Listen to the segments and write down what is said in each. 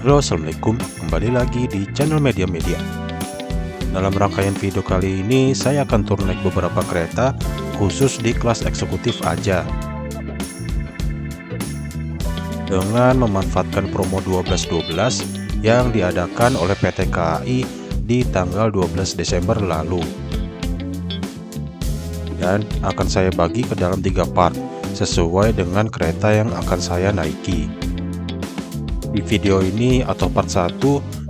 Halo, assalamualaikum. Kembali lagi di channel Media Media. Dalam rangkaian video kali ini, saya akan turun naik beberapa kereta khusus di kelas eksekutif aja, dengan memanfaatkan promo 12-12 yang diadakan oleh PT KAI di tanggal 12 Desember lalu. Dan akan saya bagi ke dalam 3 part sesuai dengan kereta yang akan saya naiki. Di video ini atau part 1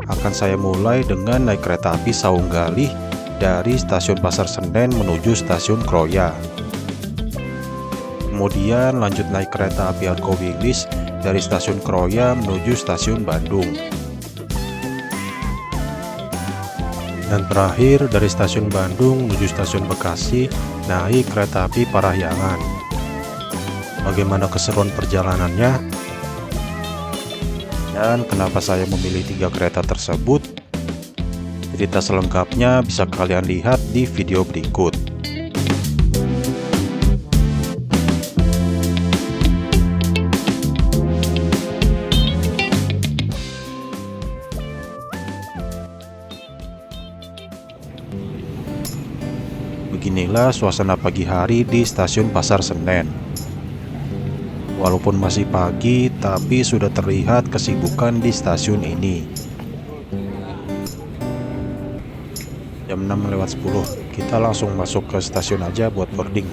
akan saya mulai dengan naik kereta api Saung Galih dari stasiun Pasar Senen menuju stasiun Kroya. Kemudian lanjut naik kereta api Argo Wilis dari stasiun Kroya menuju stasiun Bandung. Dan terakhir dari stasiun Bandung menuju stasiun Bekasi naik kereta api Parahyangan. Bagaimana keseruan perjalanannya? Dan kenapa saya memilih 3 kereta tersebut? Cerita selengkapnya bisa kalian lihat di video berikut. Beginilah suasana pagi hari di stasiun Pasar Senen. Walaupun masih pagi, tapi sudah terlihat kesibukan di stasiun ini. Jam 6:10, kita langsung masuk ke stasiun aja buat boarding.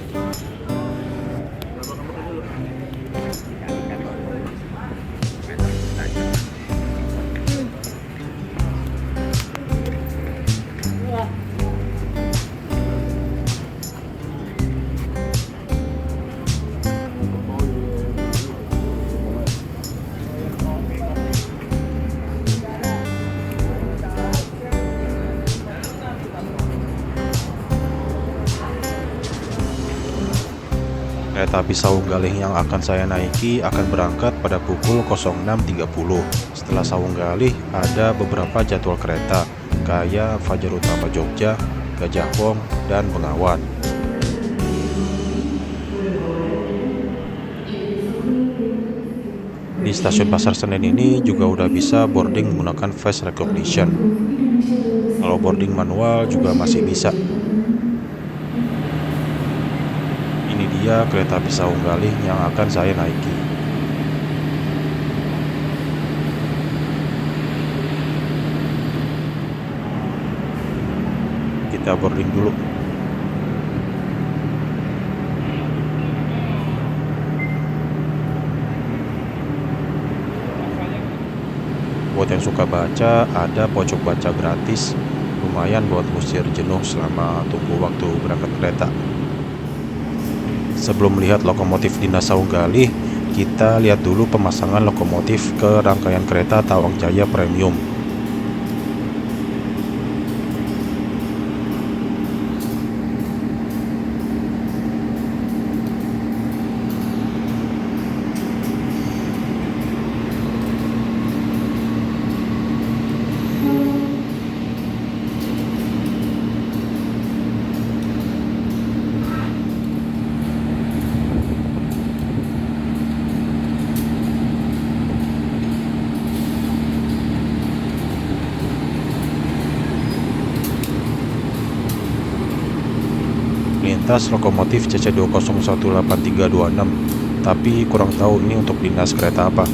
Kereta api Saung Galih yang akan saya naiki akan berangkat pada pukul 06.30. Setelah Saung Galih ada beberapa jadwal kereta kayak Fajar Utama Jogja, Gajah Wong, dan Bengawan. Di stasiun Pasar Senen ini juga udah bisa boarding menggunakan face recognition. Kalau boarding manual juga masih bisa. Ini dia kereta api Saung Galih yang akan saya naiki. Kita boarding dulu. Buat yang suka baca, ada pojok baca gratis. Lumayan buat ngusir jenuh selama tunggu waktu berangkat kereta. Sebelum melihat lokomotif dinas Saung Galih, kita lihat dulu pemasangan lokomotif ke rangkaian kereta Tawang Jaya Premium. Lintas lokomotif CC201836, tapi kurang tahu ini untuk dinas kereta apa.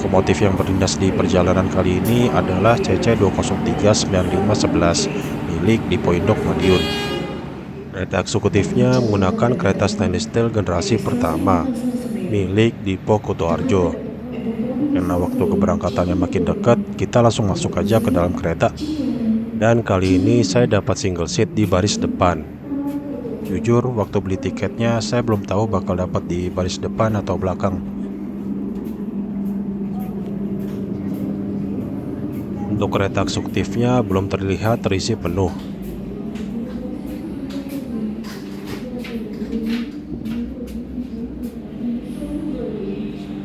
Lokomotif yang berdinas di perjalanan kali ini adalah CC2039511 milik Dipo Indok Madiun. Kereta eksekutifnya menggunakan kereta stainless steel generasi pertama milik Dipo Kutoarjo. Karena waktu keberangkatannya makin dekat, kita langsung masuk aja ke dalam kereta. Dan kali ini saya dapat single seat di baris depan. Jujur, waktu beli tiketnya saya belum tahu bakal dapat di baris depan atau belakang. Untuk kereta eksekutifnya belum terlihat terisi penuh.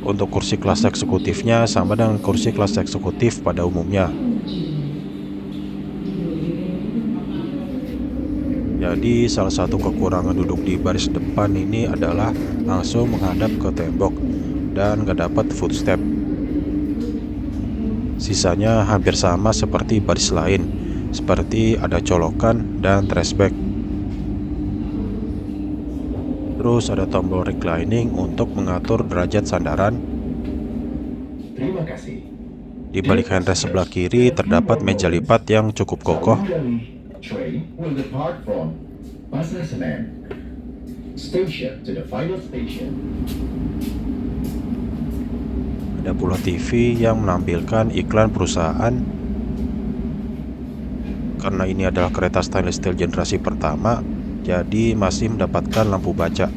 Untuk kursi kelas eksekutifnya sama dengan kursi kelas eksekutif pada umumnya. Jadi salah satu kekurangan duduk di baris depan ini adalah langsung menghadap ke tembok dan gak dapat footstep. Sisanya hampir sama seperti baris lain, seperti ada colokan dan trashback. Terus ada tombol reclining untuk mengatur derajat sandaran. Terima kasih. Di balik handrest sebelah kiri terdapat meja lipat yang cukup kokoh. Train will depart from Pasar Senen station to the final station. Ada pula TV yang menampilkan iklan perusahaan. Karena ini adalah kereta stainless steel generasi pertama, jadi masih mendapatkan lampu baca.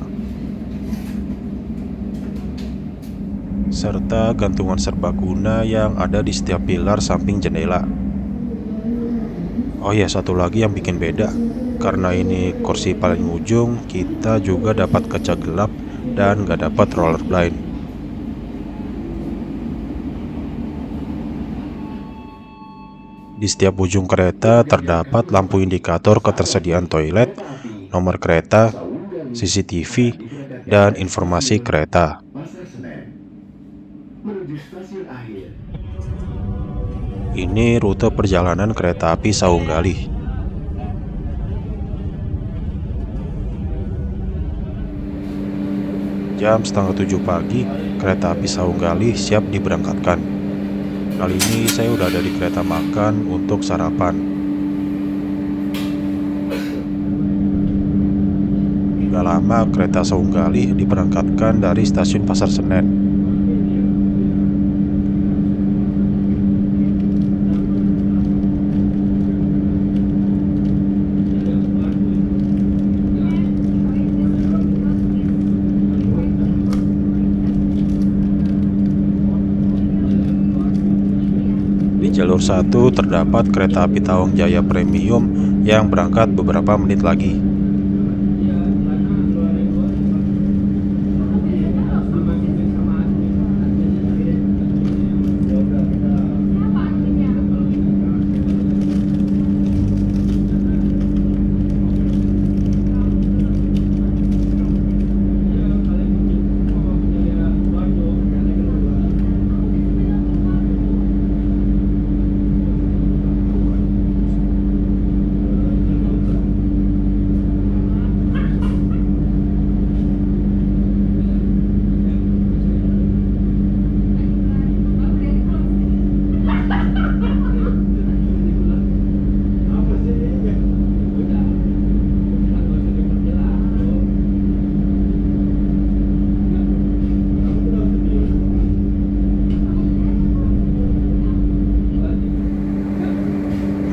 Serta gantungan serbaguna yang ada di setiap pilar samping jendela. Oh ya, satu lagi yang bikin beda. Karena ini kursi paling ujung, kita juga dapat kaca gelap dan gak dapat roller blind. Di setiap ujung kereta terdapat lampu indikator ketersediaan toilet, nomor kereta, CCTV, dan informasi kereta. Pasar Senen menuju stasiun akhir. Ini rute perjalanan kereta api Saunggalih. Jam setengah 7 pagi, kereta api Saunggalih siap diberangkatkan. Kali ini saya udah ada di kereta makan untuk sarapan. Gak lama kereta Saunggalih diberangkatkan dari stasiun Pasar Senen. Di jalur 1 terdapat kereta api Tawang Jaya Premium yang berangkat beberapa menit lagi.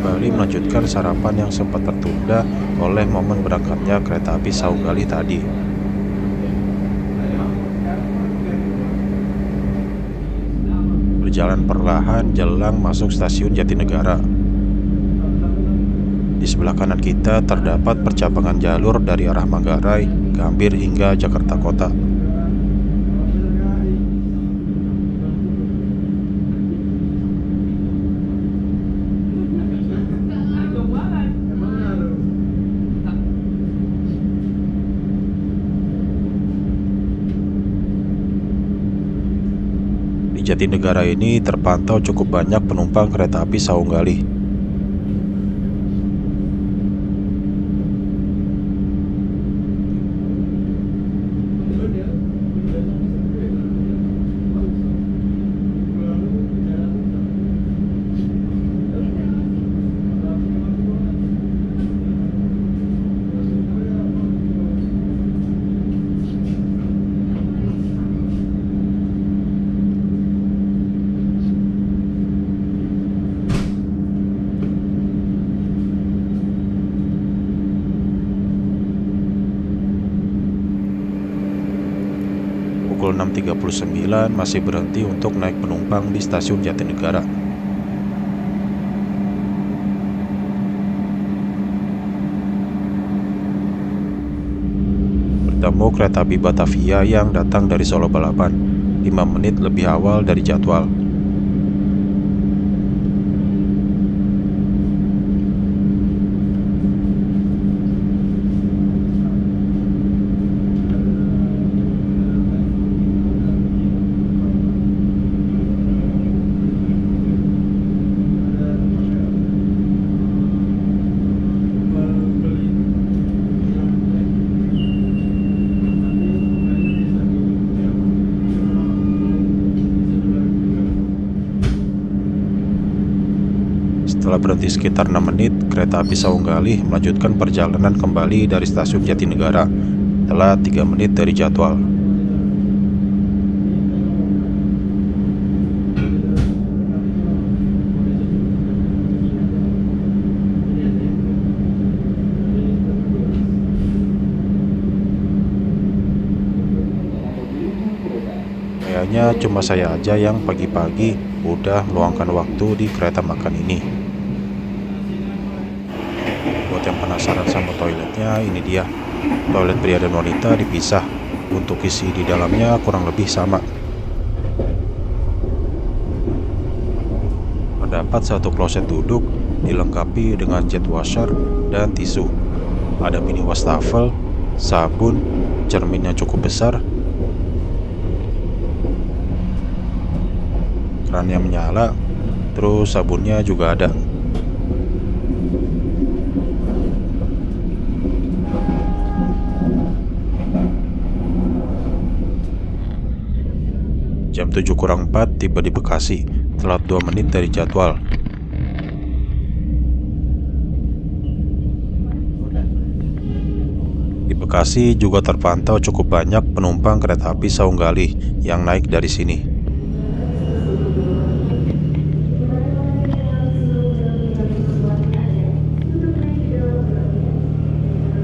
Kembali melanjutkan sarapan yang sempat tertunda oleh momen berangkatnya kereta api Saunggalih tadi. Berjalan perlahan jelang masuk stasiun Jatinegara. Di sebelah kanan kita terdapat percabangan jalur dari arah Manggarai, Gambir hingga Jakarta Kota. Di Jatinegara ini terpantau cukup banyak penumpang kereta api Saunggalih. Pukul 6.39 masih berhenti untuk naik penumpang di stasiun Jatinegara. Bertemu kereta api Batavia yang datang dari Solo Balapan 5 menit lebih awal dari jadwal. Setelah berhenti sekitar 6 menit, kereta api Saunggalih melanjutkan perjalanan kembali dari stasiun Jatinegara setelah 3 menit dari jadwal. Kayaknya cuma saya aja yang pagi-pagi udah meluangkan waktu di kereta makan ini. Buat yang penasaran sama toiletnya, ini dia. Toilet pria dan wanita dipisah. Untuk isi di dalamnya kurang lebih sama. Terdapat satu kloset duduk dilengkapi dengan jet washer dan tisu. Ada mini wastafel, sabun, cermin yang cukup besar, kerannya menyala, terus sabunnya juga ada. Jam 7:04 tiba di Bekasi, telat 2 menit dari jadwal. Di Bekasi juga terpantau cukup banyak penumpang kereta api Saunggalih yang naik dari sini.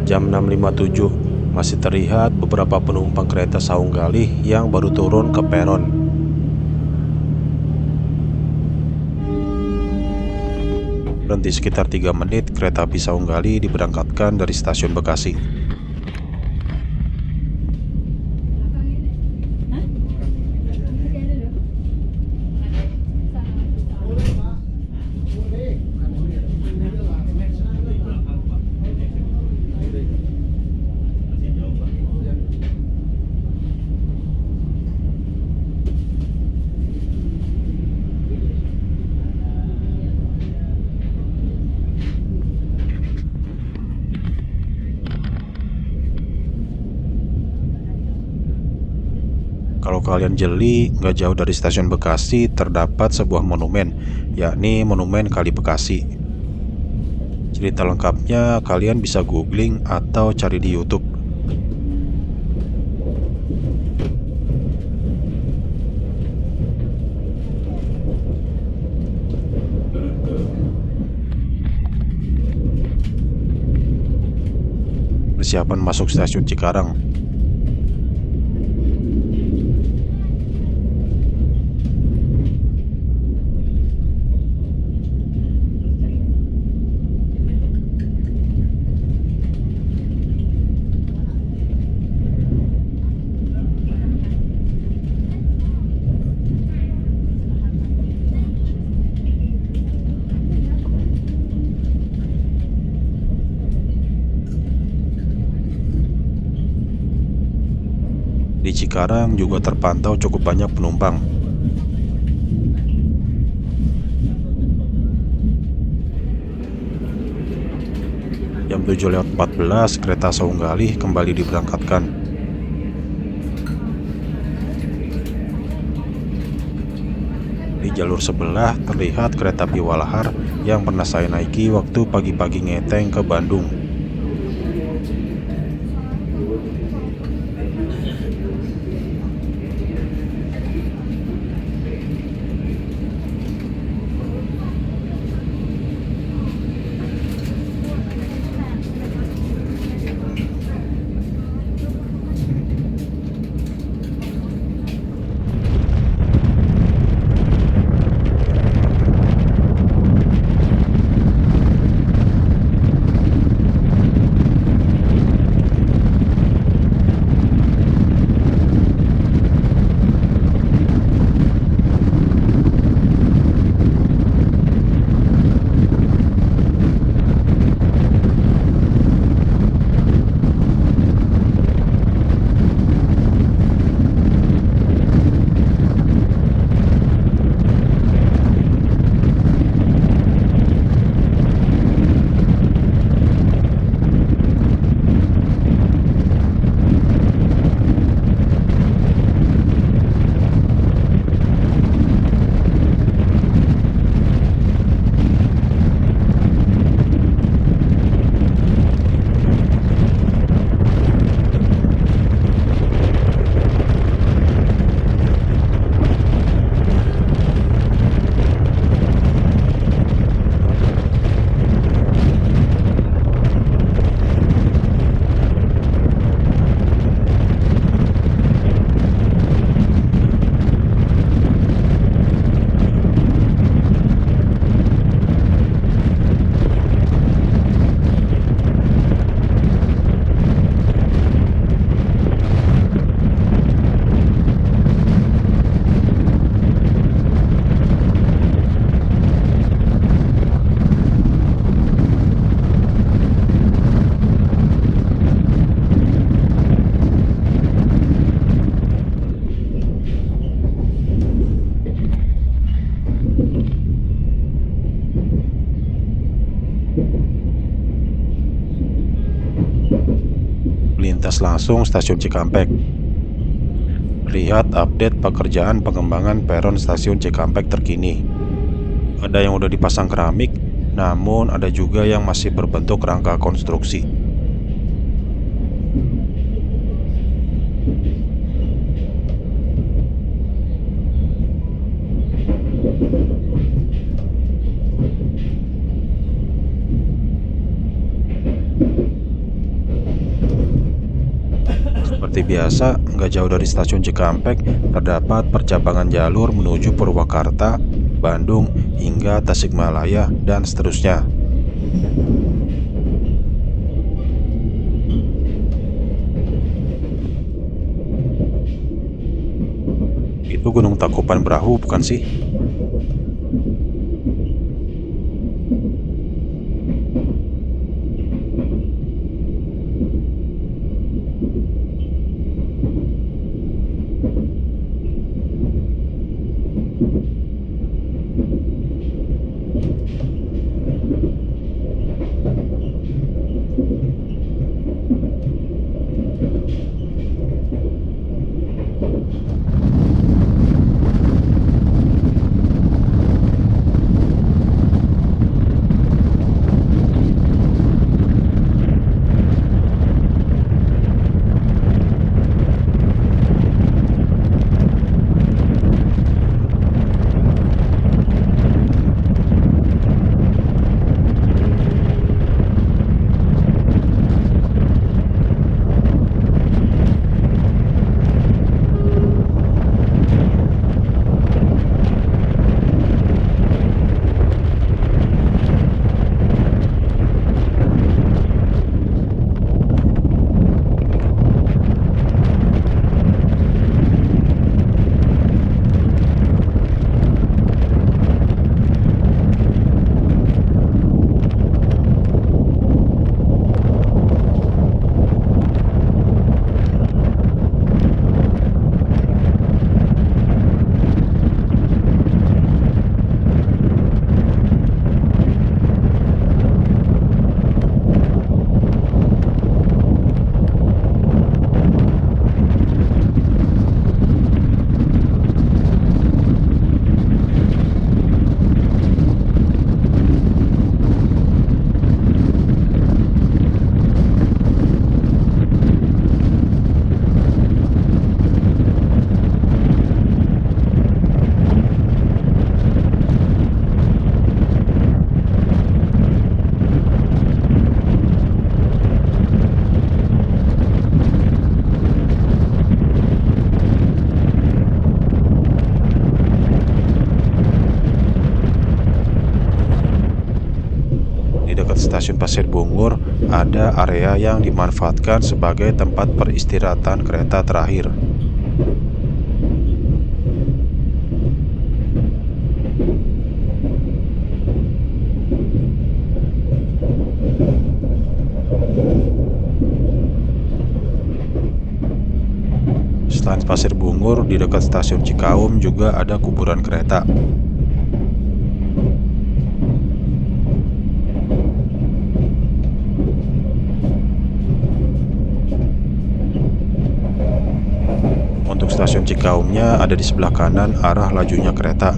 Jam 6.57 masih terlihat beberapa penumpang kereta Saunggalih yang baru turun ke peron. Berhenti sekitar 3 menit, kereta api Saunggalih diberangkatkan dari stasiun Bekasi. Kalau kalian jeli, nggak jauh dari stasiun Bekasi terdapat sebuah monumen, yakni Monumen Kali Bekasi. Cerita lengkapnya kalian bisa googling atau cari di YouTube. Persiapan masuk stasiun Cikarang. Di Cikarang juga terpantau cukup banyak penumpang. Jam 7:14 kereta Saunggalih kembali diberangkatkan. Di jalur sebelah terlihat kereta api Walahar yang pernah saya naiki waktu pagi-pagi ngeteng ke Bandung. Lintas langsung stasiun Cikampek. Lihat update pekerjaan pengembangan peron stasiun Cikampek terkini. Ada yang udah dipasang keramik, namun ada juga yang masih berbentuk rangka konstruksi. Seperti biasa, nggak jauh dari stasiun Cikampek terdapat percabangan jalur menuju Purwakarta, Bandung, hingga Tasikmalaya, dan seterusnya. Itu Gunung Tangkuban Perahu bukan sih? Stasiun Pasir Bungur ada area yang dimanfaatkan sebagai tempat peristirahatan kereta terakhir. Selain Pasir Bungur, di dekat stasiun Cikaum juga ada kuburan kereta. Untuk stasiun Cikaumnya ada di sebelah kanan arah lajunya kereta.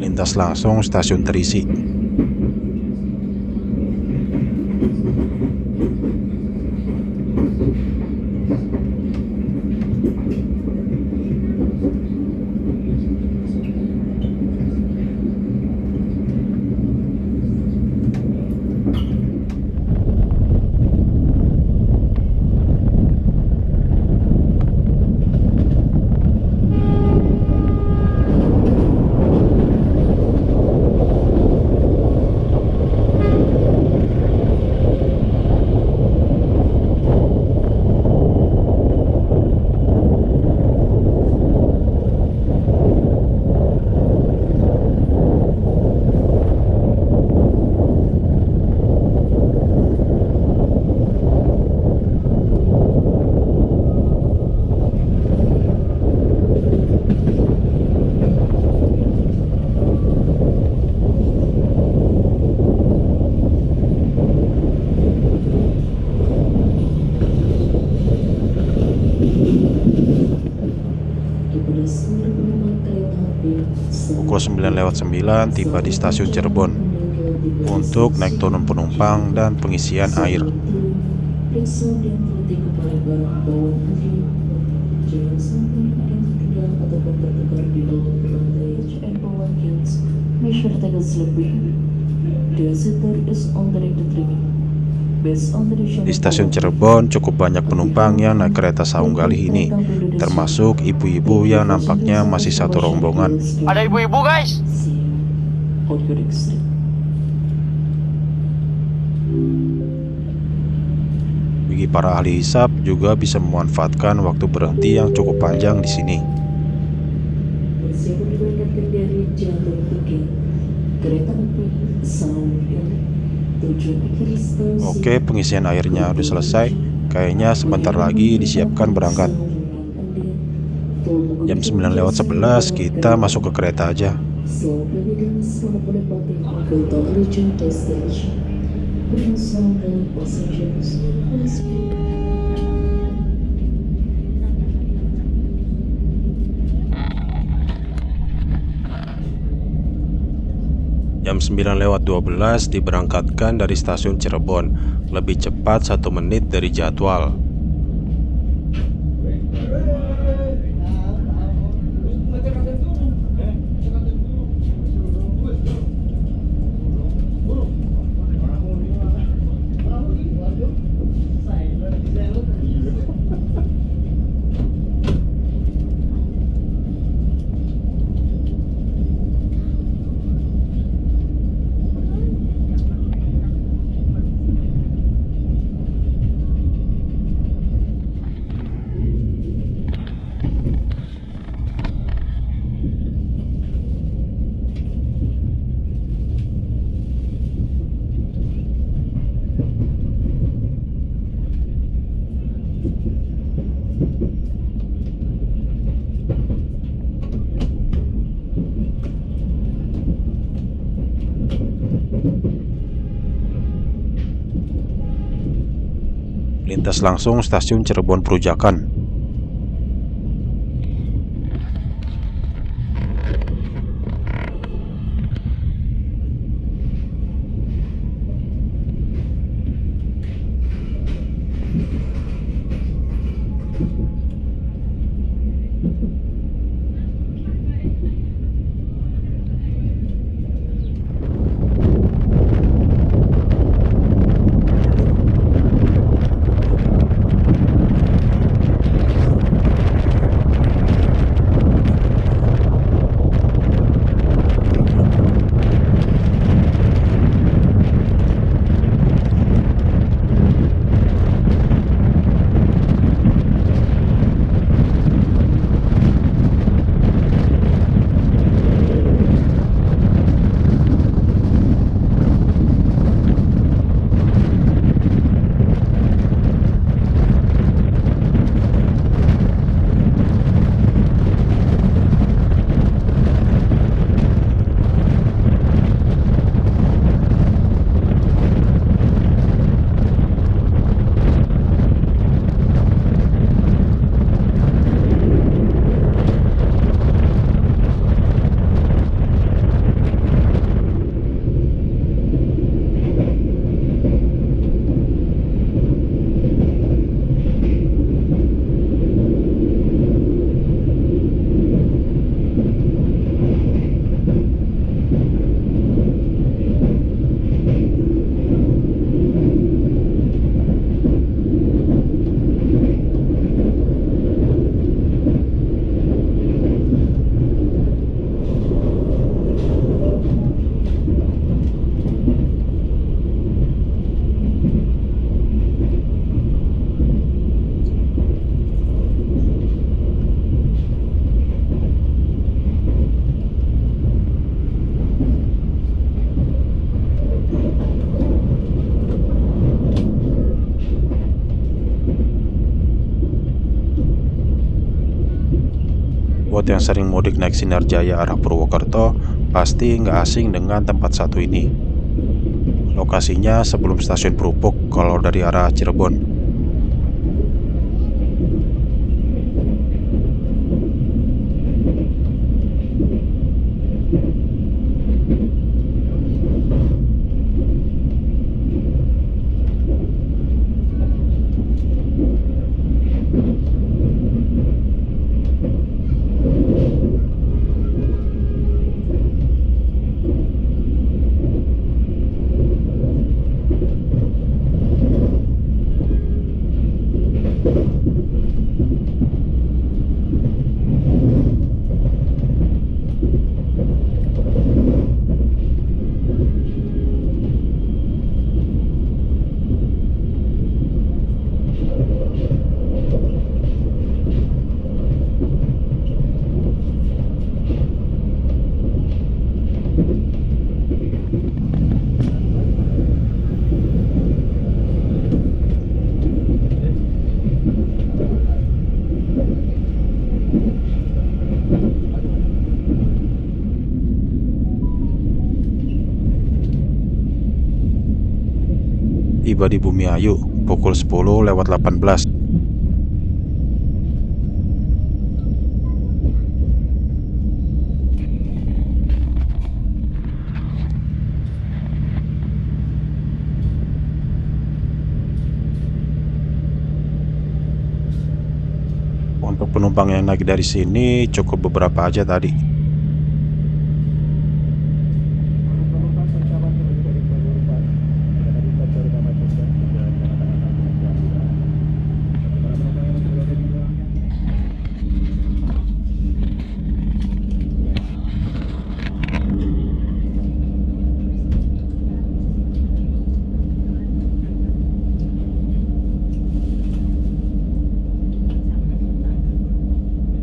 Lintas langsung stasiun Terisi. pukul 9:09 tiba di stasiun Cirebon untuk naik turun penumpang dan pengisian air. Periksa dan teliti kembali barang bawaan Anda. Jangan sampai ada yang tertinggal ataupun tertukar di dalam luggage and belongings. Make sure to take a slip behind. The seater is on the trip. Based on the Di stasiun Cirebon cukup banyak penumpang yang naik kereta Saung Galih ini, termasuk ibu-ibu yang nampaknya masih satu rombongan. Ada ibu-ibu guys. Bagi para ahli hisab juga bisa memanfaatkan waktu berhenti yang cukup panjang di sini. Persiapan diberangkatkan dari Jantung Bukit, kereta api Saung Galih. Tujuan akhir stasiun. Oke, pengisian airnya udah selesai. Kayaknya sebentar lagi disiapkan berangkat. Jam 9:11 kita masuk ke kereta aja. Selamat pagi dan selamat menikmati Kota Arjo Destination. Bersama dengan passengers. Jam 9:12 diberangkatkan dari stasiun Cirebon, lebih cepat 1 menit dari jadwal. Lintas langsung stasiun Cirebon Perujakan. Buat yang sering mudik naik Sinar Jaya arah Purwokerto, pasti nggak asing dengan tempat satu ini. Lokasinya sebelum stasiun Perupuk kalau dari arah Cirebon. Tiba di Bumiayu pukul 10:18. Untuk penumpang yang naik dari sini cukup beberapa aja tadi.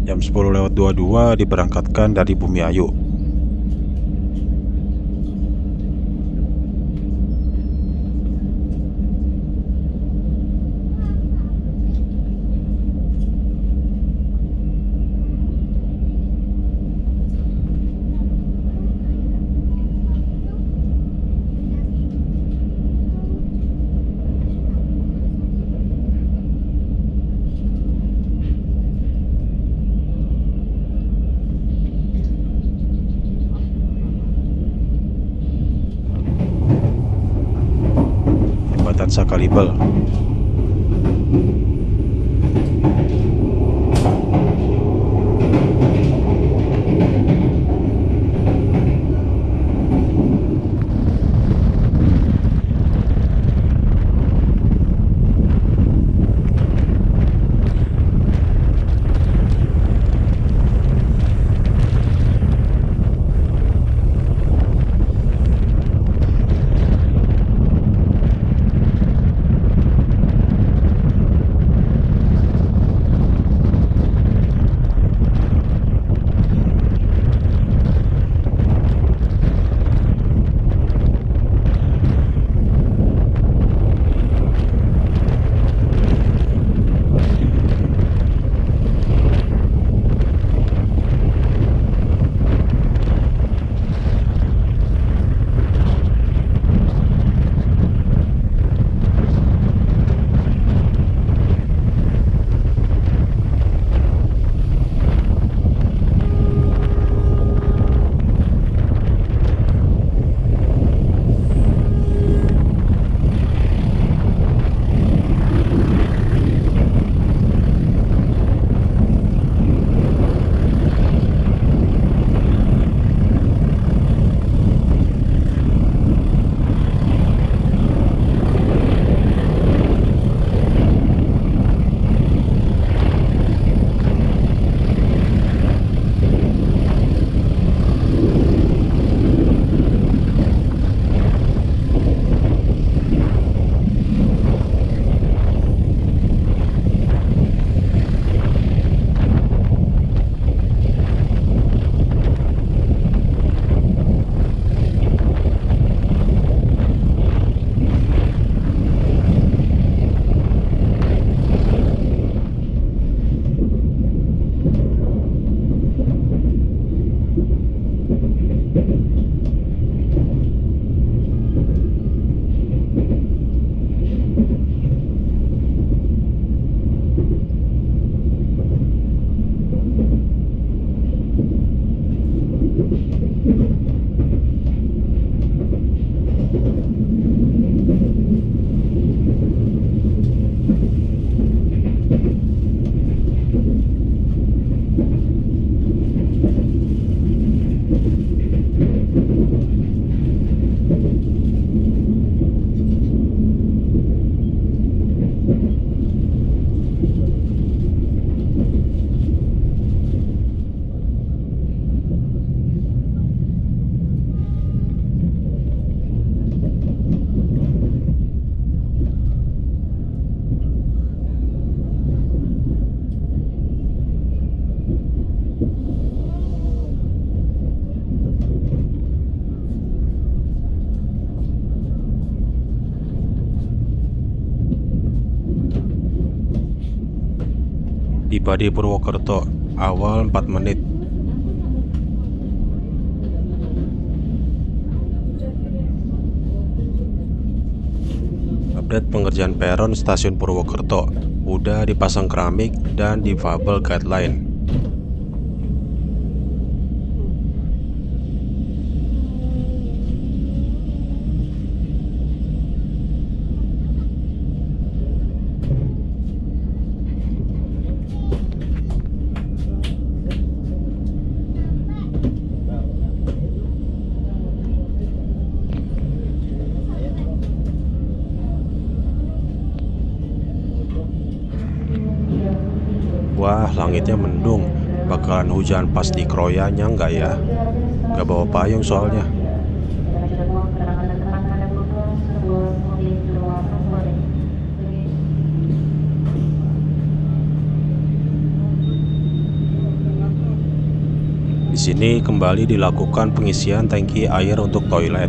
Jam 10:22 diberangkatkan dari Bumiayu. Jembatan Sakalibel. Tiba di Purwokerto awal 4 menit. update pengerjaan peron stasiun Purwokerto. Udah dipasang keramik dan difabel guideline. Wah, langitnya mendung. Bakalan hujan pas di Kroyanya nggak ya? Nggak bawa payung soalnya. Di sini kembali dilakukan pengisian tangki air untuk toilet.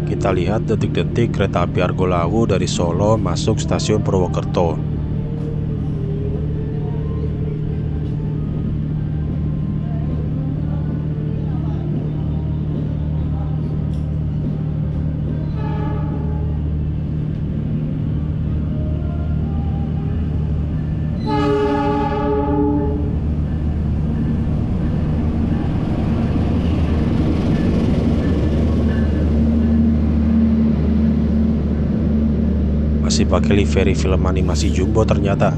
Kita lihat detik-detik kereta api Argo Lawu dari Solo masuk stasiun Purwokerto. Masih pakai livery film animasi Jumbo ternyata.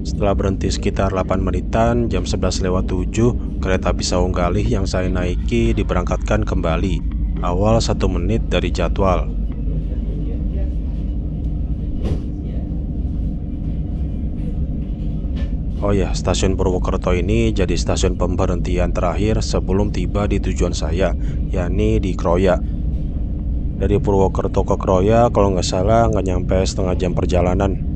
Setelah berhenti sekitar 8 menitan, jam 11:07, kereta api Saung Galih yang saya naiki diberangkatkan kembali, awal 1 menit dari jadwal. Oh ya, stasiun Purwokerto ini jadi stasiun pemberhentian terakhir sebelum tiba di tujuan saya, yakni di Kroya. Dari Purwokerto ke Kroya kalau nggak salah nggak nyampe setengah jam perjalanan.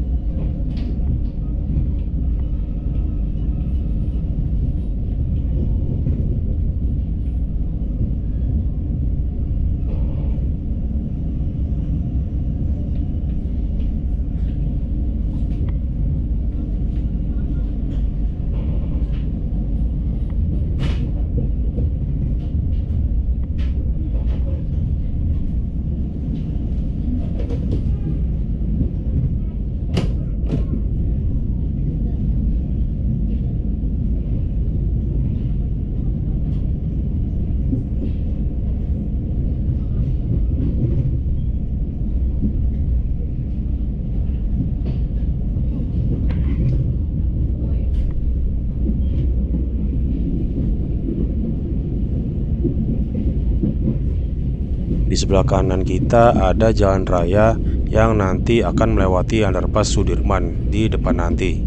Di sebelah kanan kita ada jalan raya yang nanti akan melewati underpass Sudirman di depan nanti.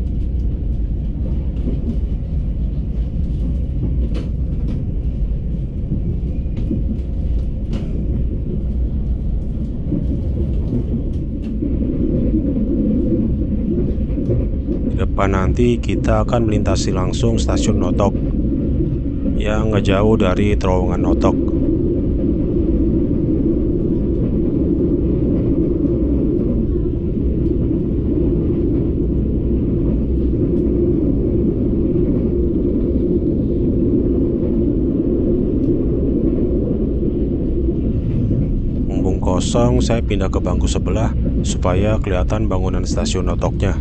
Di depan nanti kita akan melintasi langsung stasiun Notok yang nggak jauh dari terowongan Notok. Kosong, saya pindah ke bangku sebelah supaya kelihatan bangunan stasiun Notoknya.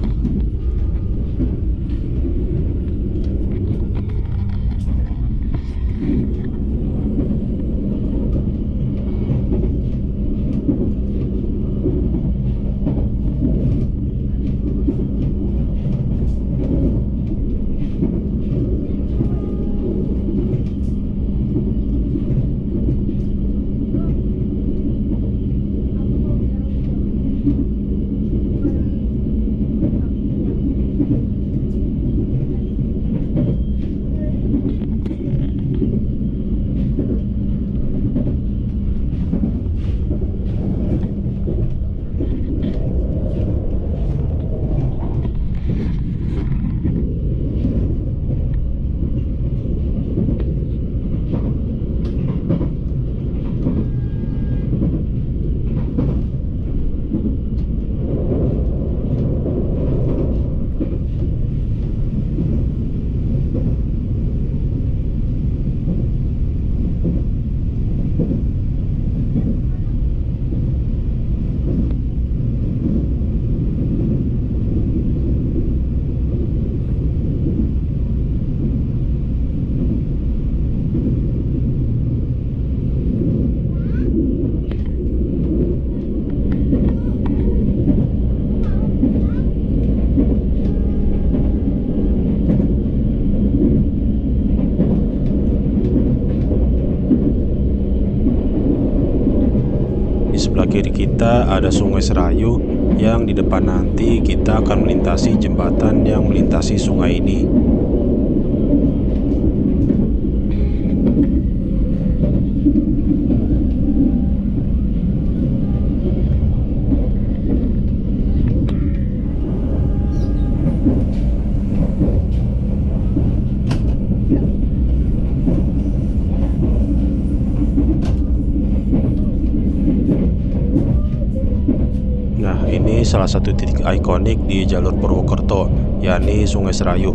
sebelah kiri kita ada Sungai Serayu, yang di depan nanti kita akan melintasi jembatan yang melintasi sungai ini. Nah, ini salah satu titik ikonik di jalur Purwokerto, yakni Sungai Serayu.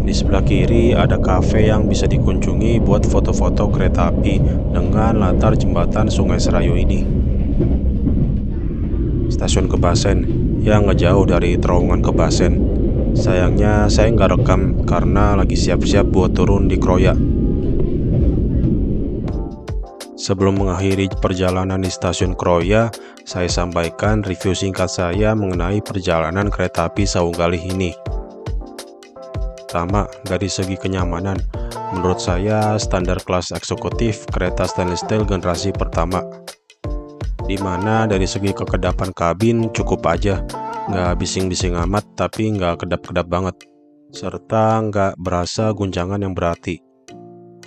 Di sebelah kiri ada kafe yang bisa dikunjungi buat foto-foto kereta api dengan latar jembatan Sungai Serayu ini. Stasiun Kebasen yang nggak jauh dari terowongan Kebasen. Sayangnya saya nggak rekam karena lagi siap-siap buat turun di Kroya. Sebelum mengakhiri perjalanan di stasiun Kroya, saya sampaikan review singkat saya mengenai perjalanan kereta api Sawung Galih ini. Pertama, dari segi kenyamanan, menurut saya standar kelas eksekutif kereta stainless steel generasi pertama, di mana dari segi kekedapan kabin cukup aja, nggak bising-bising amat tapi nggak kedap-kedap banget, serta nggak berasa guncangan yang berarti.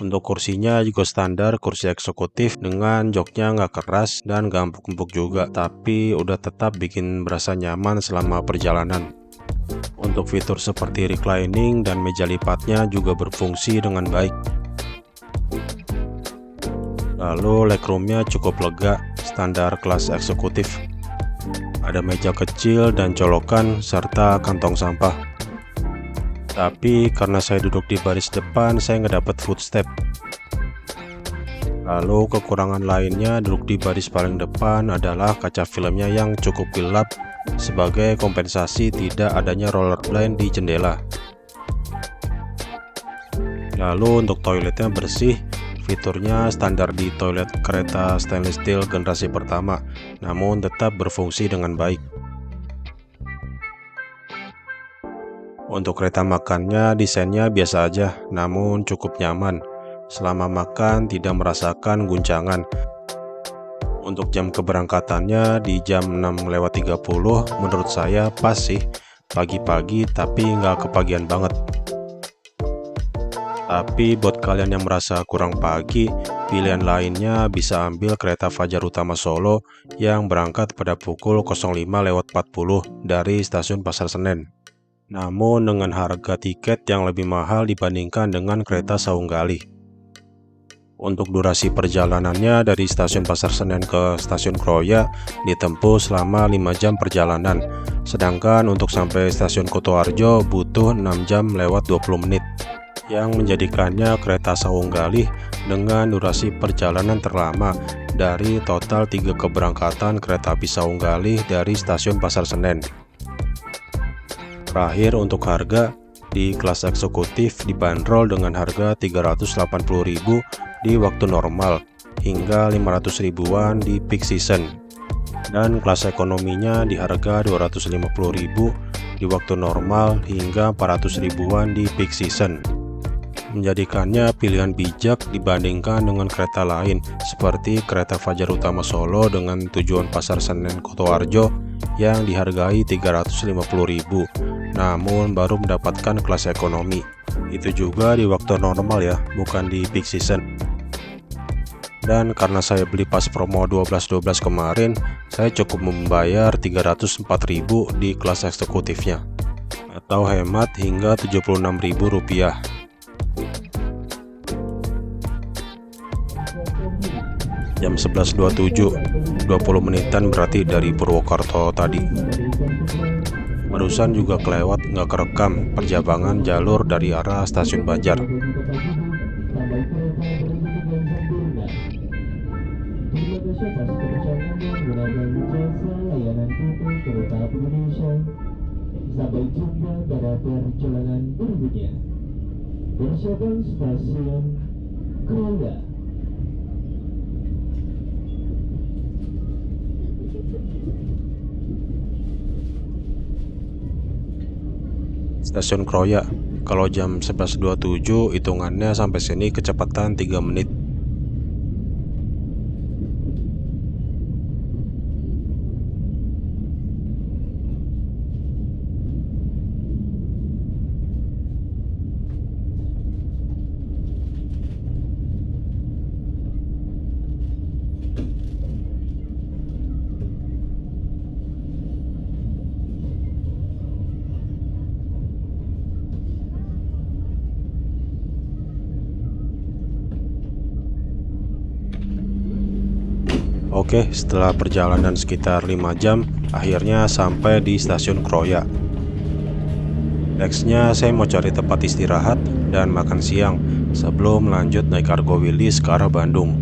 Untuk kursinya juga standar kursi eksekutif dengan joknya nggak keras dan nggak empuk-empuk juga, tapi udah tetap bikin berasa nyaman selama perjalanan. Untuk fitur seperti reclining dan meja lipatnya juga berfungsi dengan baik. Lalu legroomnya cukup lega, standar kelas eksekutif. Ada meja kecil dan colokan serta kantong sampah. Tapi karena saya duduk di baris depan, saya nggak dapat footstep. Lalu kekurangan lainnya duduk di baris paling depan adalah kaca filmnya yang cukup gelap sebagai kompensasi tidak adanya roller blind di jendela. Lalu untuk toiletnya bersih, fiturnya standar di toilet kereta stainless steel generasi pertama, namun tetap berfungsi dengan baik. Untuk kereta makannya desainnya biasa aja, namun cukup nyaman. Selama makan tidak merasakan guncangan. Untuk jam keberangkatannya di jam 6:30 menurut saya pas sih, pagi-pagi tapi nggak kepagian banget. Tapi buat kalian yang merasa kurang pagi, pilihan lainnya bisa ambil kereta Fajar Utama Solo yang berangkat pada pukul 05:40 dari stasiun Pasar Senen. Namun dengan harga tiket yang lebih mahal dibandingkan dengan kereta Sawung Galih. Untuk durasi perjalanannya dari stasiun Pasar Senen ke stasiun Kroya ditempuh selama 5 jam perjalanan, sedangkan untuk sampai stasiun Kutoarjo butuh 6 jam lewat 20 menit, yang menjadikannya kereta Sawung Galih dengan durasi perjalanan terlama dari total 3 keberangkatan kereta api Sawung Galih dari stasiun Pasar Senen. Terakhir untuk harga, di kelas eksekutif dibanderol dengan harga 380.000 di waktu normal hingga 500 ribuan di peak season. Dan kelas ekonominya di harga 250.000 di waktu normal hingga 400 ribuan di peak season. Menjadikannya pilihan bijak dibandingkan dengan kereta lain seperti kereta Fajar Utama Solo dengan tujuan Pasar Senen Kutoarjo yang dihargai 350.000, namun baru mendapatkan kelas ekonomi. Itu juga di waktu normal ya, bukan di peak season. Dan karena saya beli pas promo 12-12 kemarin, saya cukup membayar 304.000 di kelas eksekutifnya, atau hemat hingga 76.000 rupiah. Jam 11.27, 20 menitan berarti dari Purwokerto tadi. Barusan juga kelewat nggak kerekam perjabangan jalur dari arah stasiun Banjar. Sampai jumpa pada perjalanan berikutnya. Persiapan stasiun Kroya. Stasiun Kroya, kalau jam 11.27 hitungannya sampai sini kecepatan 3 menit. Oke, setelah perjalanan sekitar 5 jam, akhirnya sampai di stasiun Kroya. Nextnya saya mau cari tempat istirahat dan makan siang sebelum lanjut naik Argo Wilis ke arah Bandung.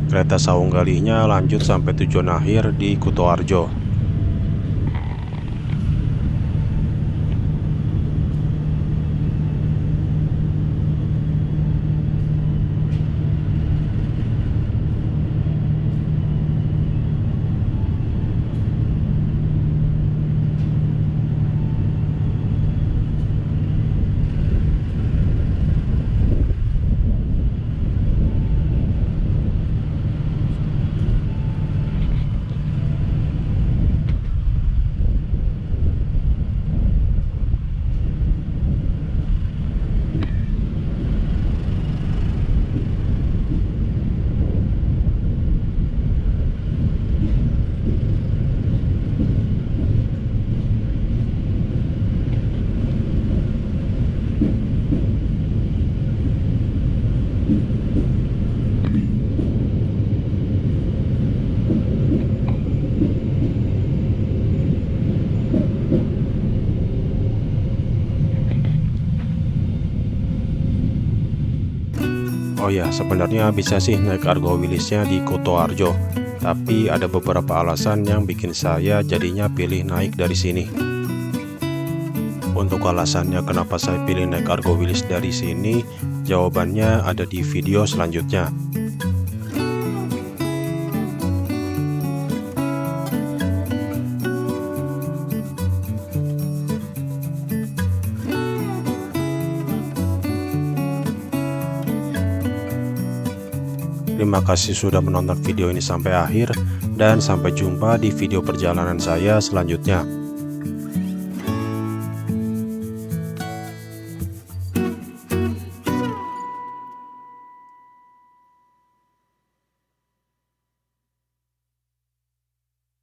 Kereta Sawung Galihnya lanjut sampai tujuan akhir di Kutoarjo. Oh ya, sebenarnya bisa sih naik Argo Wilisnya di Kutoarjo, tapi ada beberapa alasan yang bikin saya jadinya pilih naik dari sini. Untuk alasannya kenapa saya pilih naik Argo Wilis dari sini, jawabannya ada di video selanjutnya. Terima kasih sudah menonton video ini sampai akhir, dan sampai jumpa di video perjalanan saya selanjutnya.